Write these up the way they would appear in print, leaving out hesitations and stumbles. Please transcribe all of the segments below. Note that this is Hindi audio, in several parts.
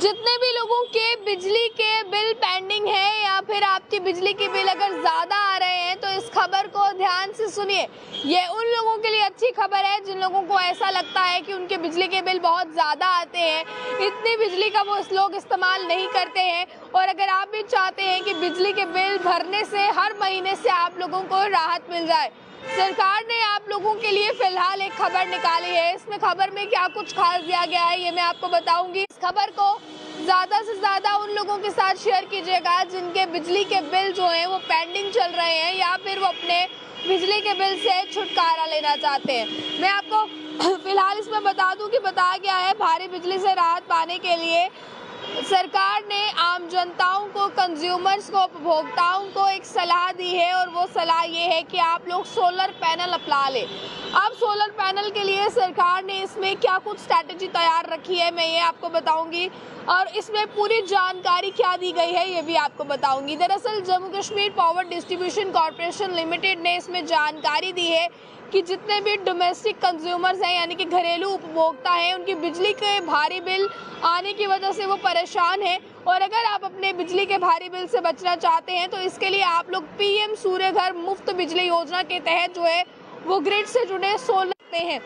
जितने भी लोगों के बिजली के बिल पेंडिंग है या फिर आपकी बिजली के बिल अगर ज़्यादा आ रहे हैं तो इस खबर को ध्यान से सुनिए। ये उन लोगों के लिए अच्छी खबर है जिन लोगों को ऐसा लगता है कि उनके बिजली के बिल बहुत ज़्यादा आते हैं, इतनी बिजली का वो लोग इस्तेमाल नहीं करते हैं। और अगर आप भी चाहते हैं कि बिजली के बिल भरने से हर महीने से आप लोगों को राहत मिल जाए, सरकार ने आप लोगों के लिए फिलहाल एक खबर निकाली है। इसमें खबर में क्या कुछ खास दिया गया है ये मैं आपको बताऊंगी। इस खबर को ज़्यादा से ज़्यादा उन लोगों के साथ शेयर कीजिएगा जिनके बिजली के बिल जो हैं वो पेंडिंग चल रहे हैं या फिर वो अपने बिजली के बिल से छुटकारा लेना चाहते हैं। मैं आपको फिलहाल इसमें बता दूं कि बताया गया है भारी बिजली से राहत पाने के लिए सरकार ने आम जनताओं को, कंज्यूमर्स को, उपभोक्ताओं को एक सलाह दी है और वो सलाह ये है कि आप लोग सोलर पैनल अपना लें। अब सोलर पैनल के लिए सरकार ने इसमें क्या कुछ स्ट्रैटेजी तैयार रखी है मैं ये आपको बताऊंगी और इसमें पूरी जानकारी क्या दी गई है ये भी आपको बताऊंगी। दरअसल Jammu Kashmir power distribution corporation limited ने इसमें जानकारी दी है कि जितने भी डोमेस्टिक कंज्यूमर्स हैं यानी कि घरेलू उपभोक्ता हैं, उनकी बिजली के भारी बिल आने की वजह से वो परेशान हैं और अगर आप अपने बिजली के भारी बिल से बचना चाहते हैं तो इसके लिए आप लोग पीएम सूर्य घर मुफ्त बिजली योजना के तहत जो है वो ग्रिड से जुड़े सोलर पे हैं।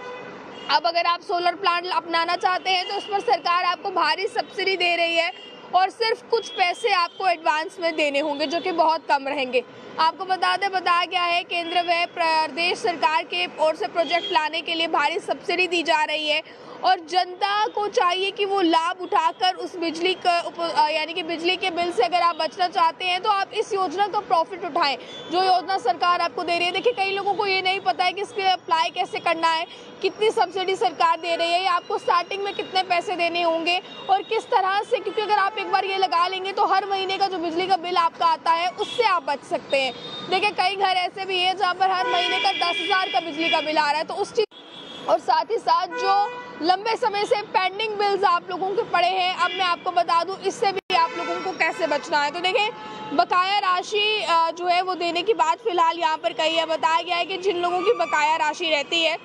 अब अगर आप सोलर प्लांट अपनाना चाहते हैं तो इस पर सरकार आपको भारी सब्सिडी दे रही है और सिर्फ कुछ पैसे आपको एडवांस में देने होंगे जो कि बहुत कम रहेंगे। आपको बताया गया है केंद्र व प्रदेश सरकार के ओर से प्रोजेक्ट लाने के लिए भारी सब्सिडी दी जा रही है और जनता को चाहिए कि वो लाभ उठाकर उस बिजली का यानी कि बिजली के बिल से अगर आप बचना चाहते हैं तो आप इस योजना का प्रॉफिट उठाएं जो योजना सरकार आपको दे रही है। देखिए कई लोगों को ये नहीं पता है कि इसके लिए अप्लाई कैसे करना है, कितनी सब्सिडी सरकार दे रही है या आपको स्टार्टिंग में कितने पैसे देने होंगे और किस तरह से, क्योंकि अगर आप एक बार ये लगा लेंगे तो हर महीने का जो बिजली का बिल आपका आता है उससे आप बच सकते हैं। देखिए कई घर ऐसे भी हैं जहाँ पर हर महीने का 10,000 का बिजली का बिल आ रहा है तो उस चीज़ और साथ ही साथ जो लंबे समय से पेंडिंग बिल्स आप लोगों के पड़े हैं, अब मैं आपको बता दूं इससे भी आप लोगों को कैसे बचना है। तो देखिए बकाया राशि जो है वो देने की बात फिलहाल यहाँ पर कही है। बताया गया है कि जिन लोगों की बकाया राशि रहती है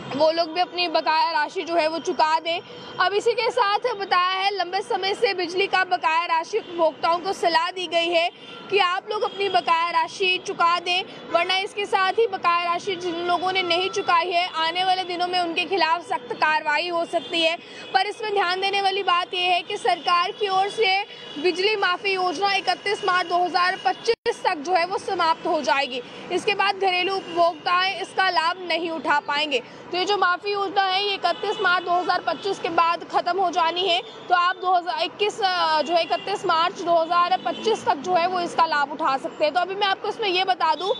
वो लोग भी अपनी बकाया राशि जो है वो चुका दें। अब इसी के साथ बताया है लंबे समय से बिजली का बकाया राशि उपभोक्ताओं को सलाह दी गई है कि आप लोग अपनी बकाया राशि चुका दें, वरना इसके साथ ही बकाया राशि जिन लोगों ने नहीं चुकाई है आने वाले दिनों में उनके खिलाफ सख्त कार्रवाई हो सकती है। पर इसमें ध्यान देने वाली बात यह है कि सरकार की ओर से बिजली माफ़ी योजना 31 मार्च 2025 तक जो है वो समाप्त हो जाएगी। इसके बाद घरेलू उपभोक्ता इसका लाभ नहीं उठा पाएंगे। तो ये जो माफ़ी योजना है ये 31 मार्च 2025 के बाद ख़त्म हो जानी है। तो आप 31 मार्च 2025 तक जो है वो इसका लाभ उठा सकते हैं। तो अभी मैं आपको इसमें ये बता दूं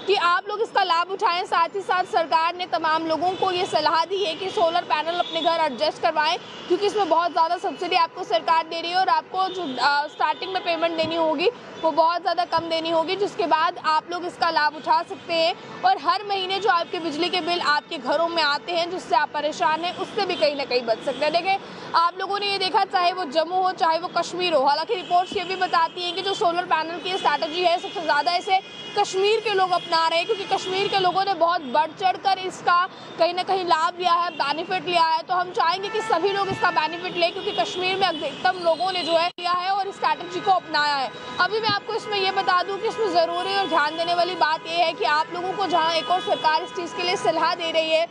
कि आप लोग इसका लाभ उठाएं। साथ ही साथ सरकार ने तमाम लोगों को ये सलाह दी है कि सोलर पैनल अपने घर एडजस्ट करवाएं क्योंकि इसमें बहुत ज़्यादा सब्सिडी आपको सरकार दे रही है और आपको जो स्टार्टिंग में पेमेंट देनी होगी वो बहुत ज़्यादा कम देनी होगी, जिसके बाद आप लोग इसका लाभ उठा सकते हैं और हर महीने जो आपके बिजली के बिल आपके घरों में आते हैं जिससे आप परेशान हैं उससे भी कहीं ना कहीं बच सकते हैं। देखिए आप लोगों ने ये देखा चाहे वो जम्मू हो चाहे वो कश्मीर हो, हालांकि रिपोर्ट्स ये भी बताती हैं कि जो सोलर पैनल की स्ट्रैटेजी है सबसे ज़्यादा इसे कश्मीर के लोग अपना रहे हैं क्योंकि कश्मीर के लोगों ने बहुत बढ़ चढ़ कर इसका कहीं ना कहीं लाभ लिया है, बेनिफिट लिया है। तो हम चाहेंगे कि सभी लोग इसका बेनिफिट लें क्योंकि कश्मीर में अधिकतम लोगों ने जो है लिया है और इस स्ट्रैटेजी को अपनाया है। अभी मैं आपको इसमें ये बता दूं कि इसमें ज़रूरी और ध्यान देने वाली बात यह है कि आप लोगों को जहां एक और सरकार इस चीज़ के लिए सलाह दे रही है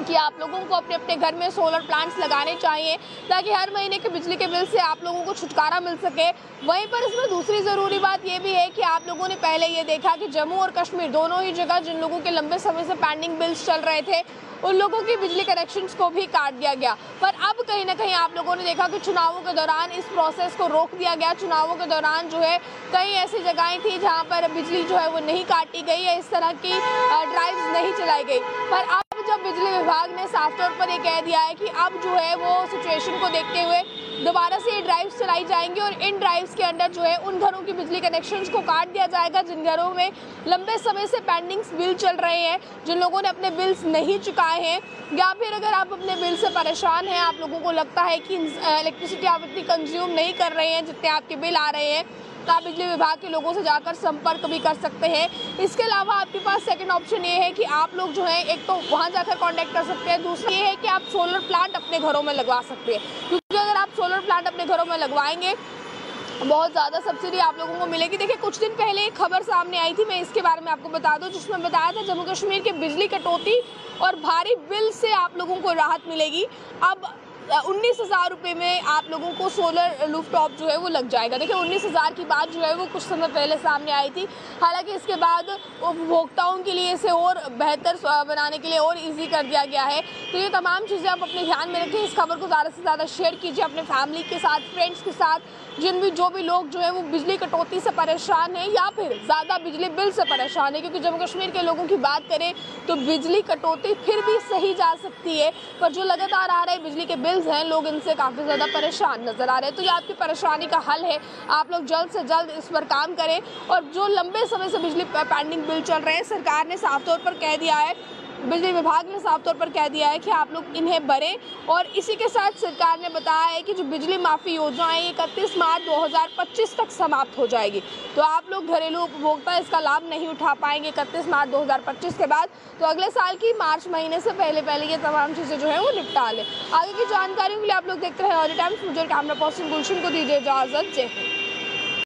कि आप लोगों को अपने अपने घर में सोलर प्लांट्स लगाने चाहिए ताकि हर महीने के बिजली के बिल से आप लोगों को छुटकारा मिल सके। वहीं पर इसमें दूसरी ज़रूरी बात ये भी है कि आप लोगों ने पहले ये देखा कि जम्मू और कश्मीर दोनों ही जगह जिन लोगों के लंबे समय से पेंडिंग बिल्स चल रहे थे उन लोगों की बिजली कनेक्शंस को भी काट दिया गया। पर अब कहीं ना कहीं आप लोगों ने देखा कि चुनावों के दौरान इस प्रोसेस को रोक दिया गया। चुनावों के दौरान जो है कई ऐसी जगहें थी जहां पर बिजली जो है वो नहीं काटी गई या इस तरह की ड्राइव्स नहीं चलाई गई। पर अब जब बिजली विभाग ने साफ तौर पर ये कह दिया है कि अब जो है वो सिचुएशन को देखते हुए दोबारा से ये ड्राइव्स चलाई जाएंगी और इन ड्राइव्स के अंदर जो है उन घरों की बिजली कनेक्शंस को काट दिया जाएगा जिन घरों में लंबे समय से पेंडिंग बिल चल रहे हैं, जिन लोगों ने अपने बिल्स नहीं चुकाए हैं या फिर अगर आप अपने बिल से परेशान हैं, आप लोगों को लगता है कि इलेक्ट्रिसिटी आप इतनी कंज्यूम नहीं कर रहे हैं जितने आपके बिल आ रहे हैं तो आप बिजली विभाग के लोगों से जाकर संपर्क भी कर सकते हैं। इसके अलावा आपके पास सेकंड ऑप्शन ये है कि आप लोग जो है एक तो वहां जाकर कांटेक्ट कर सकते हैं, दूसरा ये है कि आप सोलर प्लांट अपने घरों में लगवा सकते हैं क्योंकि अगर आप सोलर प्लांट अपने घरों में लगवाएंगे बहुत ज़्यादा सब्सिडी आप लोगों को मिलेगी। देखिए कुछ दिन पहले एक खबर सामने आई थी, मैं इसके बारे में आपको बता दूं, जिसमें बताया था जम्मू कश्मीर के बिजली कटौती और भारी बिल से आप लोगों को राहत मिलेगी। अब 19,000 रुपये में आप लोगों को सोलर रूफटॉप जो है वो लग जाएगा। देखिए 19,000 की बात जो है वो कुछ समय पहले सामने आई थी। हालांकि इसके बाद उपभोक्ताओं के लिए इसे और बेहतर बनाने के लिए और इजी कर दिया गया है। तो ये तमाम चीज़ें आप अपने ध्यान में रखें। इस खबर को ज़्यादा से ज़्यादा शेयर कीजिए अपने फैमिली के साथ, फ्रेंड्स के साथ, जो भी लोग जो है वो बिजली कटौती से परेशान हैं या फिर ज़्यादा बिजली बिल से परेशान है। क्योंकि जम्मू कश्मीर के लोगों की बात करें तो बिजली कटौती फिर भी सही जा सकती है, पर जो लगातार आ रहे बिजली के बिल्स हैं लोग इनसे काफ़ी ज़्यादा परेशान नजर आ रहे हैं। तो ये आपकी परेशानी का हल है, आप लोग जल्द से जल्द इस पर काम करें। और जो लंबे समय से बिजली पेंडिंग बिल चल रहे हैं, सरकार ने साफ तौर पर कह दिया है, बिजली विभाग ने साफ तौर पर कह दिया है कि आप लोग इन्हें भरें। और इसी के साथ सरकार ने बताया है कि जो बिजली माफ़ी योजना है 31 मार्च 2025 तक समाप्त हो जाएगी। तो आप लोग घरेलू उपभोक्ता इसका लाभ नहीं उठा पाएंगे 31 मार्च 2025 के बाद। तो अगले साल की मार्च महीने से पहले ये तमाम चीज़ें जो है वो निपटा लें। आगे की जानकारियों के लिए आप लोग देखते रहे ऑडियो टाइम्स। मुझे कैमरा पर्सन गुलशन को दीजिए इजाज़त। जय हिंद।